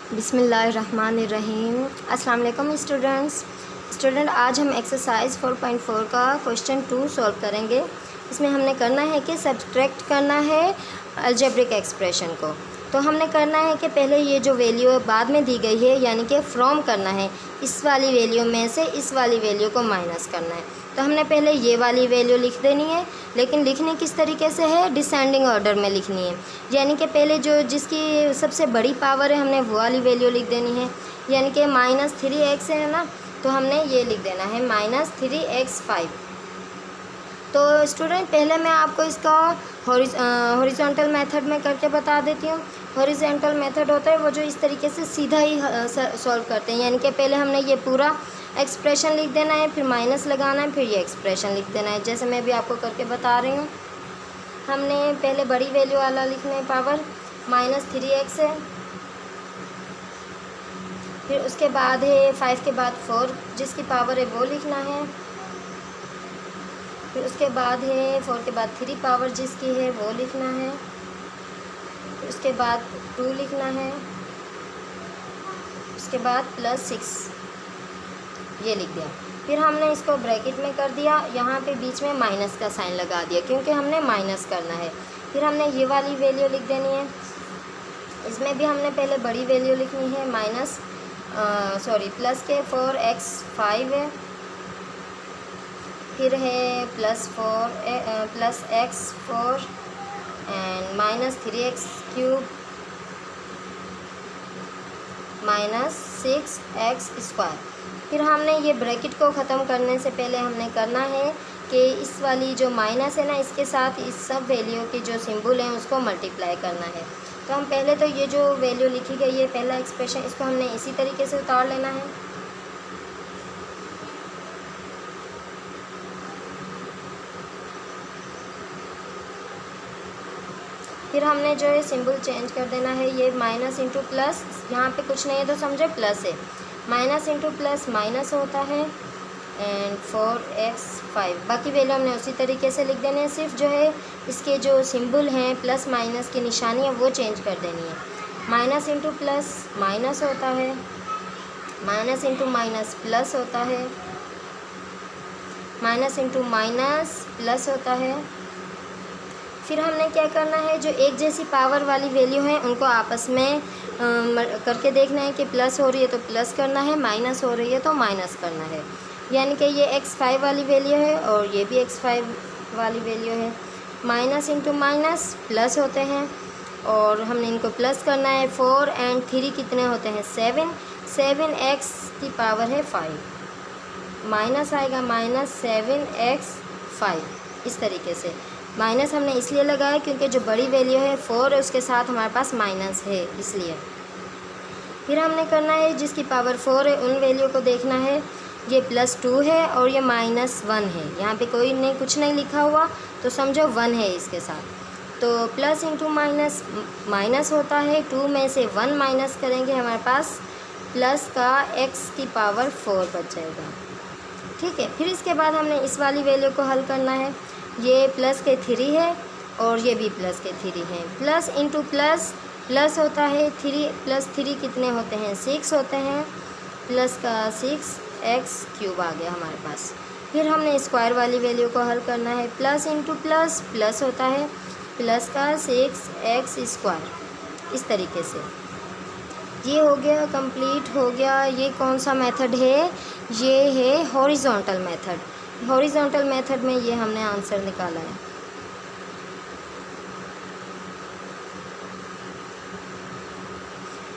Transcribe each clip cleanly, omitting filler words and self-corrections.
बिस्मिल्लाहिर्रहमानिर्रहीम। अस्सलाम वालेकुम स्टूडेंट, आज हम एक्सरसाइज 4.4 का क्वेश्चन 2 सॉल्व करेंगे। इसमें हमने करना है कि सब्ट्रैक्ट करना है अलजेब्रिक एक्सप्रेशन को। तो हमने करना है कि पहले ये जो वैल्यू बाद में दी गई है यानी कि फ्रॉम करना है, इस वाली वैल्यू में से इस वाली वैल्यू को माइनस करना है। तो हमने पहले ये वाली वैल्यू लिख देनी है, लेकिन लिखनी किस तरीके से है, डिसेंडिंग ऑर्डर में लिखनी है। यानी कि पहले जो जिसकी सबसे बड़ी पावर है हमने वो वाली वैल्यू लिख देनी है। यानी कि -3x है ना, तो हमने ये लिख देना है -3x5। तो स्टूडेंट पहले मैं आपको इसका हॉरिजॉन्टल मेथड में करके बता देती हूँ। हॉरिजॉन्टल मेथड होता है वो जो इस तरीके से सीधा ही सॉल्व करते हैं। यानी कि पहले हमने ये पूरा एक्सप्रेशन लिख देना है, फिर माइनस लगाना है, फिर ये एक्सप्रेशन लिख देना है, जैसे मैं भी आपको करके बता रही हूँ। हमने पहले बड़ी वैल्यू वाला लिखना है, पावर -3x है, फिर उसके बाद है 5 के बाद 4 जिसकी पावर है वो लिखना है, फिर उसके बाद है 4 के बाद 3 पावर जिसकी है वो लिखना है, फिर उसके बाद 2 लिखना है, उसके बाद +6 ये लिख दिया। फिर हमने इसको ब्रैकेट में कर दिया, यहाँ पे बीच में माइनस का साइन लगा दिया क्योंकि हमने माइनस करना है। फिर हमने ये वाली वैल्यू लिख देनी है। इसमें भी हमने पहले बड़ी वैल्यू लिखनी है, प्लस के 4x5 है, फिर है +x4 एंड -3x³ -6x²। फिर हमने ये ब्रैकेट को ख़त्म करने से पहले हमने करना है कि इस वाली जो माइनस है ना, इसके साथ इस सब वैल्यू की जो सिंबल हैं उसको मल्टीप्लाई करना है। तो हम पहले तो ये जो वैल्यू लिखी गई है पहला एक्सप्रेशन, इसको हमने इसी तरीके से उतार लेना है। फिर हमने जो है सिंबल चेंज कर देना है, ये माइनस इंटू प्लस, यहाँ पे कुछ नहीं है तो समझो प्लस है, माइनस इंटू प्लस माइनस होता है एंड 4x5। बाकी वैल्यू हमने उसी तरीके से लिख देने हैं, सिर्फ जो है इसके जो सिंबल हैं प्लस माइनस की निशानी है वो चेंज कर देनी है। माइनस इंटू प्लस माइनस होता है, माइनस इंटू माइनस प्लस होता है, माइनस इंटू माइनस प्लस होता है। फिर हमने क्या करना है, जो एक जैसी पावर वाली वैल्यू है उनको आपस में करके देखना है कि प्लस हो रही है तो प्लस करना है, माइनस हो रही है तो माइनस करना है। यानी कि ये x5 वाली वैल्यू है और ये भी x5 वाली वैल्यू है। माइनस इंटू माइनस प्लस होते हैं और हमने इनको प्लस करना है। 4 एंड 3 कितने होते हैं, 7x की पावर है 5, माइनस आएगा -7x5। इस तरीके से माइनस हमने इसलिए लगाया क्योंकि जो बड़ी वैल्यू है 4 है उसके साथ हमारे पास माइनस है, इसलिए। फिर हमने करना है जिसकी पावर 4 है उन वैल्यू को देखना है। ये +2 है और ये -1 है, यहाँ पे कोई नहीं कुछ नहीं लिखा हुआ तो समझो 1 है इसके साथ। तो प्लस इंटू माइनस माइनस होता है, 2 में से 1 माइनस करेंगे हमारे पास प्लस का x की पावर 4 बच जाएगा। ठीक है, फिर इसके बाद हमने इस वाली वैल्यू को हल करना है। ये प्लस के 3 है और ये भी प्लस के 3 हैं। प्लस इंटू प्लस प्लस होता है, 3 + 3 कितने होते हैं, 6 होते हैं, प्लस का 6x³ आ गया हमारे पास। फिर हमने स्क्वायर वाली वैल्यू को हल करना है। प्लस इंटू प्लस प्लस होता है, प्लस का 6x²। इस तरीके से ये हो गया, कंप्लीट हो गया। ये कौन सा मेथड है, ये है हॉरिजॉन्टल मेथड। हॉरिजॉन्टल मेथड में ये हमने आंसर निकाला है।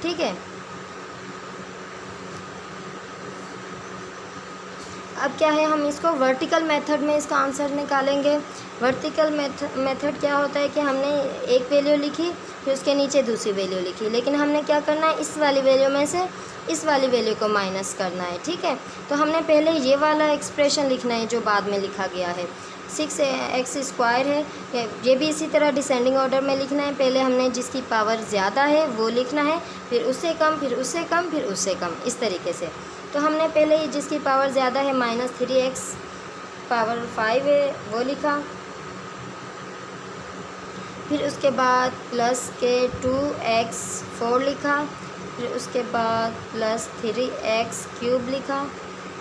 ठीक है, अब क्या है, हम इसको वर्टिकल मेथड में इसका आंसर निकालेंगे। वर्टिकल मेथड क्या होता है कि हमने एक वैल्यू लिखी, फिर उसके नीचे दूसरी वैल्यू लिखी, लेकिन हमने क्या करना है, इस वाली वैल्यू में से इस वाली वैल्यू को माइनस करना है। ठीक है, तो हमने पहले ये वाला एक्सप्रेशन लिखना है जो बाद में लिखा गया है, 6x² है। ये भी इसी तरह डिसेंडिंग ऑर्डर में लिखना है। पहले हमने जिसकी पावर ज़्यादा है वो लिखना है, फिर उससे कम, फिर उससे कम, फिर उससे कम, इस तरीके से। तो हमने पहले जिसकी पावर ज़्यादा है -3x5 है वो लिखा, फिर उसके बाद प्लस के 2x4 लिखा, फिर उसके बाद प्लस 3x³ लिखा,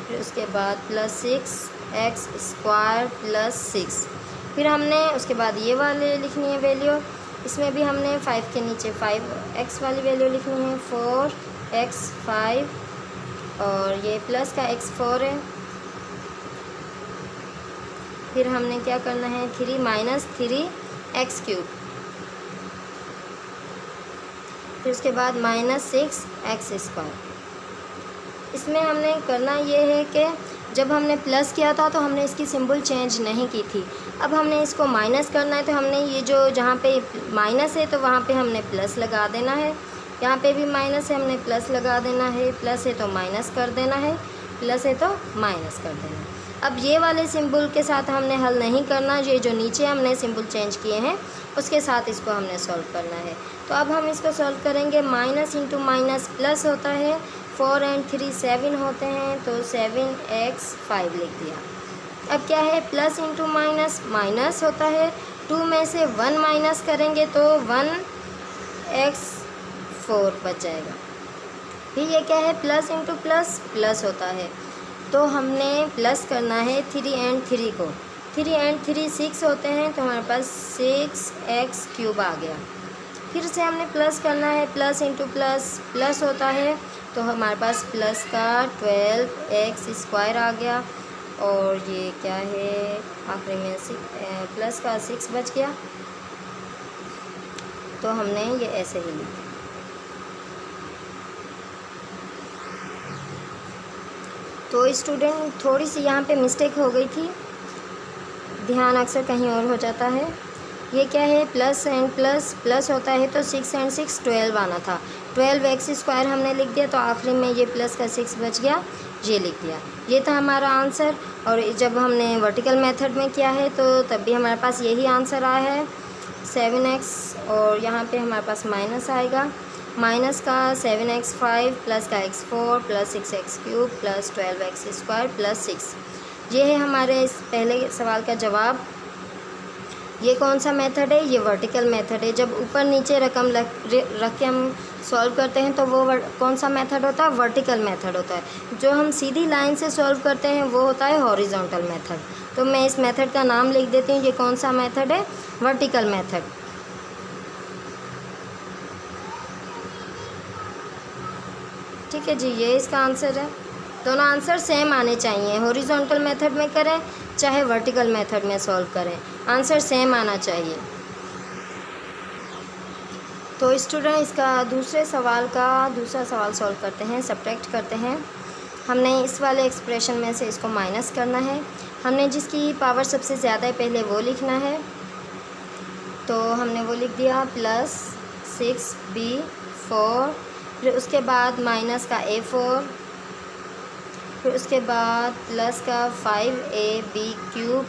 फिर उसके बाद प्लस 6x² प्लस 6। फिर हमने उसके बाद ये वाले लिखनी है वैल्यू, इसमें भी हमने 5 के नीचे 5x वाली वैल्यू लिखनी है, 4x 5 और ये प्लस का x 4 है। फिर हमने क्या करना है 3 माइनस 3x³, फिर उसके बाद माइनस 6x²। इसमें हमने करना ये है कि जब हमने प्लस किया था तो हमने इसकी सिंबल चेंज नहीं की थी। अब हमने इसको माइनस करना है तो हमने ये जो जहाँ पे माइनस है तो वहाँ पे हमने प्लस लगा देना है, यहाँ पे भी माइनस है हमने प्लस लगा देना है, प्लस है तो माइनस कर देना है, प्लस है तो माइनस कर देना है। अब ये वाले सिंबल के साथ हमने हल नहीं करना, ये जो नीचे हमने सिंबल चेंज किए हैं उसके साथ इसको हमने सॉल्व करना है। तो अब हम इसको सॉल्व करेंगे, माइनस इंटू माइनस प्लस होता है, 4 और 3 7 होते हैं तो 7x 5 लिख दिया। अब क्या है प्लस इंटू माइनस माइनस होता है, 2 में से 1 माइनस करेंगे तो 1x 4 बच जाएगा। फिर ये क्या है प्लस इंटू प्लस प्लस होता है, तो हमने प्लस करना है 3 और 3 को, 3 और 3 6 होते हैं तो हमारे पास 6x³ आ गया। फिर से हमने प्लस करना है, प्लस इंटू प्लस प्लस होता है तो हमारे पास प्लस का 12x² आ गया और ये क्या है आखिरी में प्लस का 6 बच गया, तो हमने ये ऐसे ही लिखा। तो स्टूडेंट थोड़ी सी यहाँ पे मिस्टेक हो गई थी, ध्यान अक्सर कहीं और हो जाता है। ये क्या है प्लस एंड प्लस प्लस होता है तो 6 और 6 12 आना था, 12x² हमने लिख दिया तो आखिरी में ये प्लस का 6 बच गया, ये लिख दिया। ये था हमारा आंसर। और जब हमने वर्टिकल मेथड में किया है तो तब भी हमारे पास यही आंसर आया है 7x, और यहाँ पे हमारे पास माइनस आएगा, माइनस का 7x 5 प्लस का x 4 plus 6x³ plus 12x² plus 6। ये है हमारे इस पहले सवाल का जवाब। ये कौन सा मेथड है, ये वर्टिकल मेथड है। जब ऊपर नीचे रकम रख के हम सॉल्व करते हैं तो वो कौन सा मेथड होता है, वर्टिकल मेथड होता है। जो हम सीधी लाइन से सॉल्व करते हैं वो होता है हॉरिजॉन्टल मेथड। तो मैं इस मेथड का नाम लिख देती हूँ, ये कौन सा मेथड है, वर्टिकल मेथड। ठीक है जी, ये इसका आंसर है। दोनों आंसर सेम आने चाहिए, हॉरिजॉन्टल मेथड में करें चाहे वर्टिकल मेथड में सॉल्व करें, आंसर सेम आना चाहिए। तो स्टूडेंट इसका दूसरा सवाल सॉल्व करते हैं, सब्ट्रैक्ट करते हैं। हमने इस वाले एक्सप्रेशन में से इसको माइनस करना है। हमने जिसकी पावर सबसे ज़्यादा है पहले वो लिखना है, तो हमने वो लिख दिया प्लस 6b4, फिर उसके बाद माइनस का a4, फिर उसके बाद प्लस का 5ab³,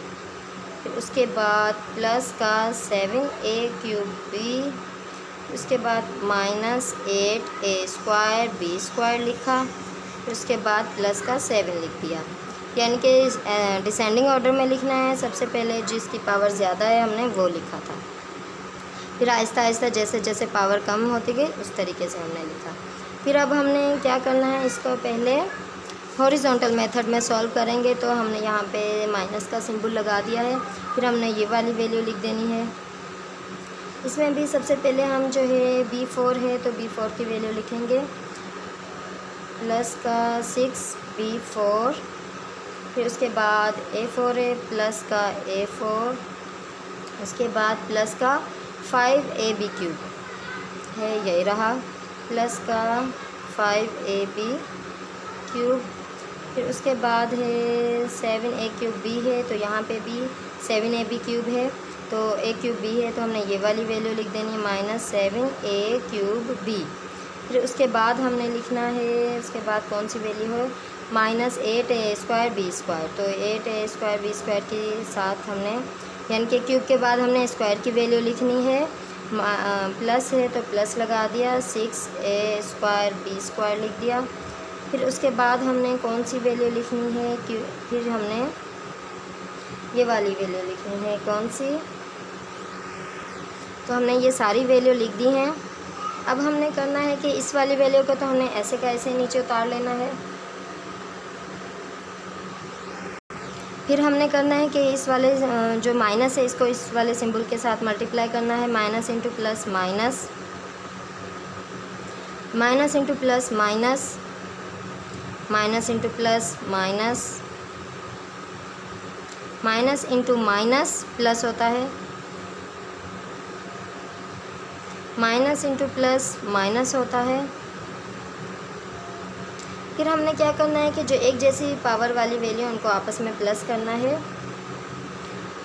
फिर उसके बाद प्लस का 7a³b, उसके बाद माइनस 8a²b² लिखा, फिर उसके बाद प्लस का 7 लिख दिया। यानी कि डिसेंडिंग ऑर्डर में लिखना है, सबसे पहले जिसकी पावर ज़्यादा है हमने वो लिखा था, फिर आहिस्ता आहिस्ता जैसे जैसे पावर कम होती गई उस तरीके से हमने लिखा। फिर अब हमने क्या करना है, इसको पहले हॉरिजॉन्टल मेथड में सॉल्व करेंगे। तो हमने यहाँ पे माइनस का सिंबल लगा दिया है, फिर हमने ये वाली वैल्यू लिख देनी है। इसमें भी सबसे पहले हम जो है b4 है तो b4 की वैल्यू लिखेंगे, प्लस का 6b4, फिर उसके बाद a4 है प्लस का a4, उसके बाद प्लस का 5ab³ है, यही रहा, प्लस का 5ab³, फिर उसके बाद है 7a³ है तो यहाँ पे भी 7ab³ है तो a³ है तो हमने ये वाली वैल्यू लिख देनी है माइनस 7a³b। फिर उसके बाद हमने लिखना है, उसके बाद कौन सी वैल्यू है, माइनस 8a²b², तो 8a²b² के साथ हमने यानी कि क्यूब के बाद हमने स्क्वायर की वैल्यू लिखनी है, प्लस है तो प्लस लगा दिया, 6a²b² लिख दिया। फिर उसके बाद हमने कौन सी वैल्यू लिखनी है, फिर हमने ये वाली वैल्यू लिखनी है, कौन सी, तो हमने ये सारी वैल्यू लिख दी हैं। अब हमने करना है कि इस वाली वैल्यू को तो हमने ऐसे का ऐसे नीचे उतार लेना है। फिर हमने करना है कि इस वाले जो माइनस है इसको इस वाले सिंबल के साथ मल्टीप्लाई करना है। Minus into plus minus, minus into plus minus, minus into plus minus, minus into minus plus होता है, माइनस इंटू प्लस माइनस होता है। फिर हमने क्या करना है कि जो एक जैसी पावर वाली वैल्यू उनको आपस में प्लस करना है।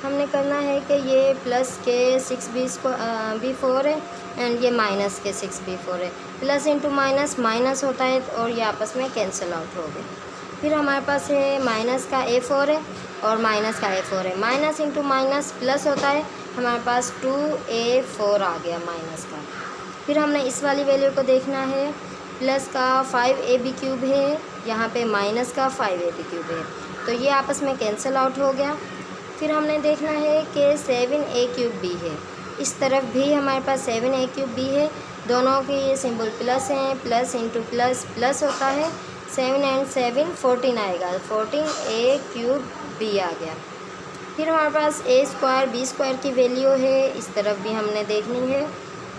हमने करना है कि ये प्लस के 6b4 है एंड ये माइनस के 6b4 है। प्लस इंटू माइनस माइनस होता है और ये आपस में कैंसिल आउट हो गए। फिर हमारे पास है माइनस का a4 है और माइनस का a4 है। माइनस इंटू माइनस प्लस होता है, हमारे पास 2a4 आ गया माइनस का। फिर हमने इस वाली वैल्यू को देखना है। प्लस का 5ab³ है, यहाँ पे माइनस का 5ab³ है, तो ये आपस में कैंसिल आउट हो गया। फिर हमने देखना है कि 7a³ है, इस तरफ भी हमारे पास 7a³ है। दोनों के ये सिंबल प्लस हैं, प्लस इंटू प्लस प्लस होता है। 7 एंड 7 14 आएगा, 14a³ आ गया। फिर हमारे पास a² b² की वैल्यू है, इस तरफ भी हमने देखनी है।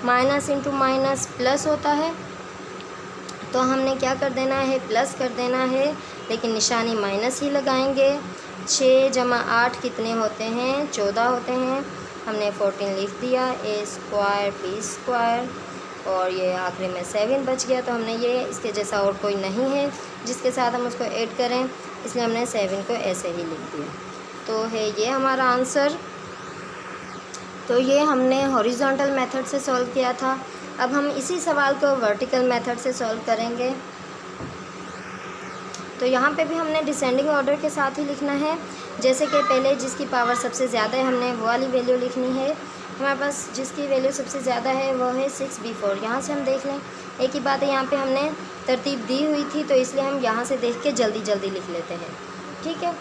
माइनस इंटू माइनस प्लस होता है, तो हमने क्या कर देना है, प्लस कर देना है, लेकिन निशानी माइनस ही लगाएंगे। 6 जमा 8 कितने होते हैं, 14 होते हैं। हमने 14 लिख दिया। a² b² और ये आखिरी में 7 बच गया, तो हमने ये इसके जैसा और कोई नहीं है जिसके साथ हम उसको ऐड करें, इसलिए हमने 7 को ऐसे ही लिख दिया। तो है ये हमारा आंसर। तो ये हमने हॉरिजॉन्टल मेथड से सॉल्व किया था। अब हम इसी सवाल को वर्टिकल मेथड से सॉल्व करेंगे। तो यहाँ पे भी हमने डिसेंडिंग ऑर्डर के साथ ही लिखना है। जैसे कि पहले जिसकी पावर सबसे ज़्यादा है हमने वो वाली वैल्यू लिखनी है। हमारे पास जिसकी वैल्यू सबसे ज़्यादा है वो है 6b4। यहाँ से हम देख लें, एक ही बात है, यहाँ पे हमने तरतीब दी हुई थी तो इसलिए हम यहाँ से देख के जल्दी जल्दी लिख लेते हैं। ठीक है,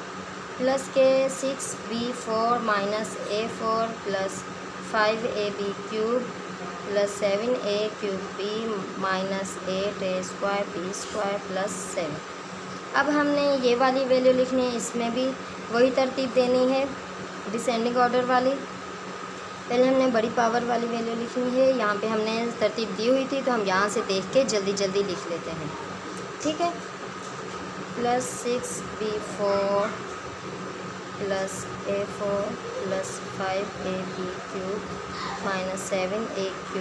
प्लस के 6b4 minus a4 plus 5ab³ plus 7a³ minus 8a² b² plus 7। अब हमने ये वाली वैल्यू लिखनी है, इसमें भी वही तरतीब देनी है, डिसेंडिंग ऑर्डर वाली। पहले हमने बड़ी पावर वाली वैल्यू लिखनी है, यहाँ पे हमने तरतीब दी हुई थी तो हम यहाँ से देख के जल्दी जल्दी लिख लेते हैं। ठीक है, plus 6b4 plus a4 plus 5ab³ minus 7a³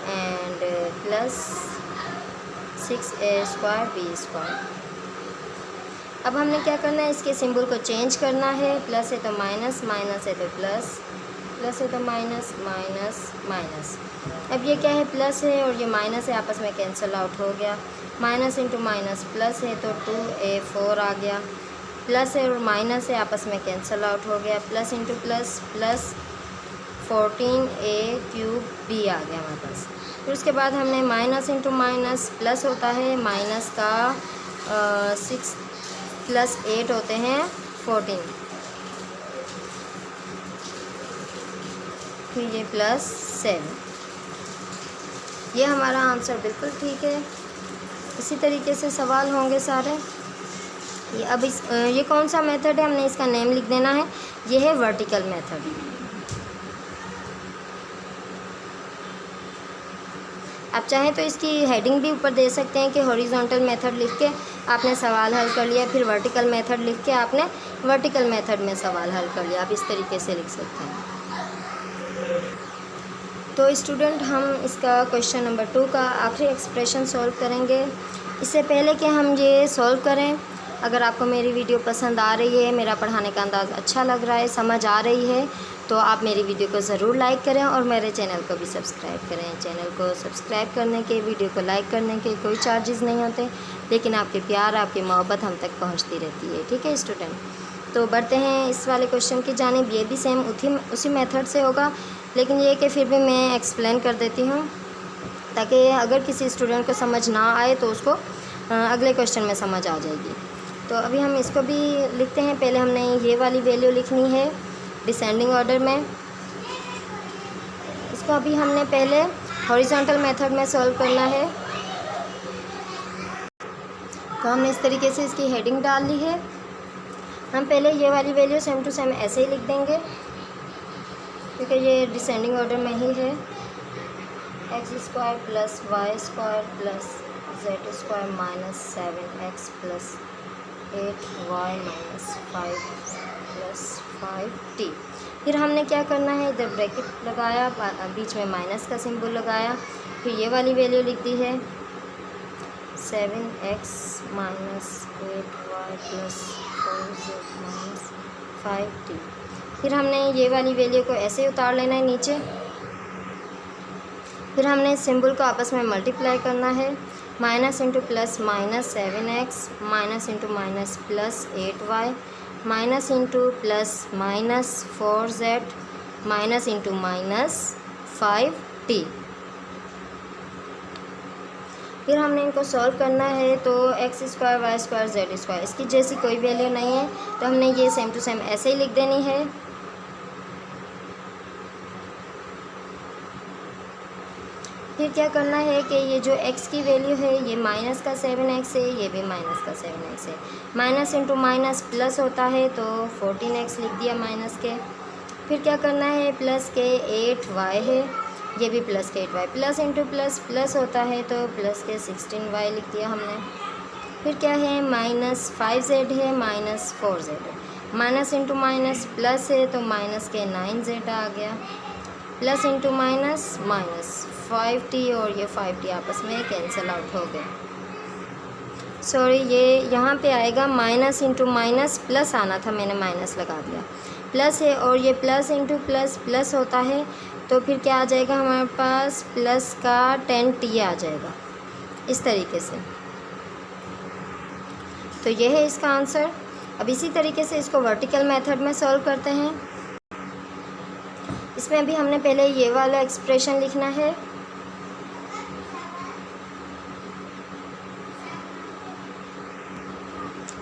and plus 6a² b²। अब हमने क्या करना है, इसके सिंबल को चेंज करना है। प्लस है तो माइनस, माइनस है तो प्लस, प्लस है तो माइनस, माइनस माइनस। अब ये क्या है, प्लस है और ये माइनस है, आपस में कैंसिल आउट हो गया। माइनस इंटू माइनस प्लस है तो 2a4 आ गया। प्लस है और माइनस है, आपस में कैंसिल आउट हो गया। Plus into plus plus 14a³ आ गया हमारे पास। फिर उसके बाद हमने माइनस इंटू माइनस प्लस होता है, माइनस का 6 प्लस 8 होते हैं 14, फिर ये प्लस 7। ये हमारा आंसर बिल्कुल ठीक है। इसी तरीके से सवाल होंगे सारे। ये कौन सा मेथड है, हमने इसका नेम लिख देना है। ये है वर्टिकल मेथड। आप चाहें तो इसकी हेडिंग भी ऊपर दे सकते हैं कि हॉरिजॉन्टल मेथड लिख के आपने सवाल हल कर लिया, फिर वर्टिकल मेथड लिख के आपने वर्टिकल मेथड में सवाल हल कर लिया। आप इस तरीके से लिख सकते हैं। तो स्टूडेंट, हम इसका क्वेश्चन नंबर 2 का आखिरी एक्सप्रेशन सॉल्व करेंगे। इससे पहले कि हम ये सॉल्व करें, अगर आपको मेरी वीडियो पसंद आ रही है, मेरा पढ़ाने का अंदाज़ अच्छा लग रहा है, समझ आ रही है, तो आप मेरी वीडियो को ज़रूर लाइक करें और मेरे चैनल को भी सब्सक्राइब करें। चैनल को सब्सक्राइब करने के, वीडियो को लाइक करने के कोई चार्जेस नहीं होते, लेकिन आपके प्यार, आपकी मोहब्बत हम तक पहुंचती रहती है। ठीक है स्टूडेंट, तो बढ़ते हैं इस वाले क्वेश्चन की जानिब। ये भी सेम उसी मेथड से होगा, लेकिन ये कि फिर भी मैं एक्सप्लेन कर देती हूँ ताकि अगर किसी स्टूडेंट को समझ ना आए तो उसको अगले क्वेश्चन में समझ आ जाएगी। तो अभी हम इसको भी लिखते हैं। पहले हमने ये वाली वैल्यू लिखनी है डिसेंडिंग ऑर्डर में। इसको अभी हमने पहले हॉरिजॉन्टल मेथड में सॉल्व करना है। तो हमने इस तरीके से इसकी हेडिंग डाल ली है। हम पहले ये वाली वैल्यू सेम टू सेम ऐसे ही लिख देंगे क्योंकि ये डिसेंडिंग ऑर्डर में ही है। x² plus y² plus z² minus 7x plus 8y minus 5 plus 5t। फिर हमने क्या करना है, इधर ब्रैकेट लगाया, बीच में माइनस का सिंबल लगाया, फिर ये वाली वैल्यू लिख दी है 7x minus 8y plus 4z minus 5t। फिर हमने ये वाली वैल्यू को ऐसे उतार लेना है नीचे। फिर हमने इस सिंबल को आपस में मल्टीप्लाई करना है। Minus into plus minus 7x minus into minus plus 8y minus into plus minus 4z minus into minus 5t। फिर हमने इनको सॉल्व करना है। तो x² y² z², इसकी जैसी कोई वैल्यू नहीं है तो हमने ये सेम टू सेम ऐसे ही लिख देनी है। फिर क्या करना है कि ये जो x की वैल्यू है ये माइनस का 7x है, ये भी माइनस का 7x है। माइनस इंटू माइनस प्लस होता है तो 14x लिख दिया माइनस के। फिर क्या करना है, प्लस के 8y है, ये भी प्लस के 8y। Plus into plus plus होता है तो प्लस के 16y लिख दिया हमने। फिर क्या है, माइनस 5z है, माइनस 4z है। माइनस इंटू माइनस प्लस है तो माइनस के 9z आ गया। Plus into minus minus 5t और ये 5t आपस में कैंसिल आउट हो गए। सॉरी, ये यहाँ पे आएगा माइनस इंटू माइनस प्लस आना था, मैंने माइनस लगा दिया। प्लस है और ये प्लस इंटू प्लस प्लस होता है तो फिर क्या आ जाएगा हमारे पास, प्लस का 10t आ जाएगा इस तरीके से। तो ये है इसका आंसर। अब इसी तरीके से इसको वर्टिकल मेथड में सॉल्व करते हैं। इसमें भी हमने पहले ये वाला एक्सप्रेशन लिखना है।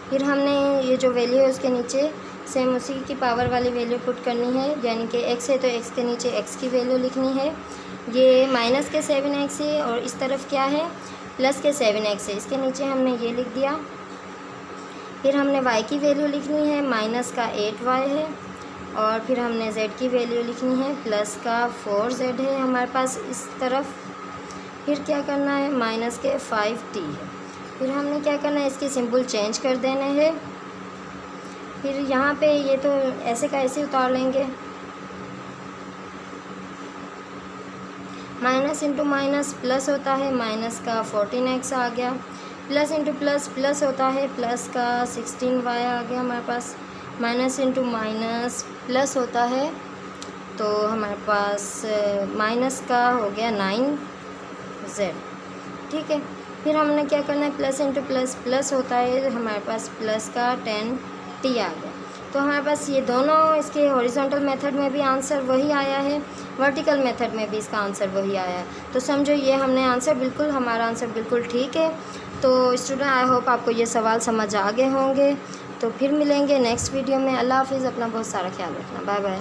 फिर हमने ये जो वैल्यू है उसके नीचे सेम उसी की पावर वाली वैल्यू पुट करनी है, यानी कि x है तो x के नीचे x की वैल्यू लिखनी है। ये माइनस के 7x है और इस तरफ क्या है, प्लस के 7x है, इसके नीचे हमने ये लिख दिया। फिर हमने y की वैल्यू लिखनी है, माइनस का 8y है, और फिर हमने z की वैल्यू लिखनी है, प्लस का 4z है हमारे पास इस तरफ। फिर क्या करना है, माइनस के 5t है। फिर हमने क्या करना है, इसके सिंबल चेंज कर देने हैं। फिर यहाँ पे ये तो ऐसे का ऐसे उतार लेंगे। माइनस इंटू माइनस प्लस होता है, माइनस का 14x आ गया। प्लस इंटू प्लस प्लस होता है, प्लस का 16y आ गया हमारे पास। माइनस इंटू माइनस प्लस होता है तो हमारे पास माइनस का हो गया 9z। ठीक है। फिर हमने क्या करना है, प्लस इंटू प्लस प्लस होता है, हमारे पास प्लस का 10t आ गया। तो हमारे पास ये दोनों इसके हॉरिजॉन्टल मेथड में भी आंसर वही आया है, वर्टिकल मेथड में भी इसका आंसर वही आया है। तो समझो ये हमने आंसर बिल्कुल, हमारा आंसर बिल्कुल ठीक है। तो स्टूडेंट, आई होप आपको ये सवाल समझ आ गए होंगे। तो फिर मिलेंगे नेक्स्ट वीडियो में। अल्लाह हाफिज़, अपना बहुत सारा ख्याल रखना। Bye bye.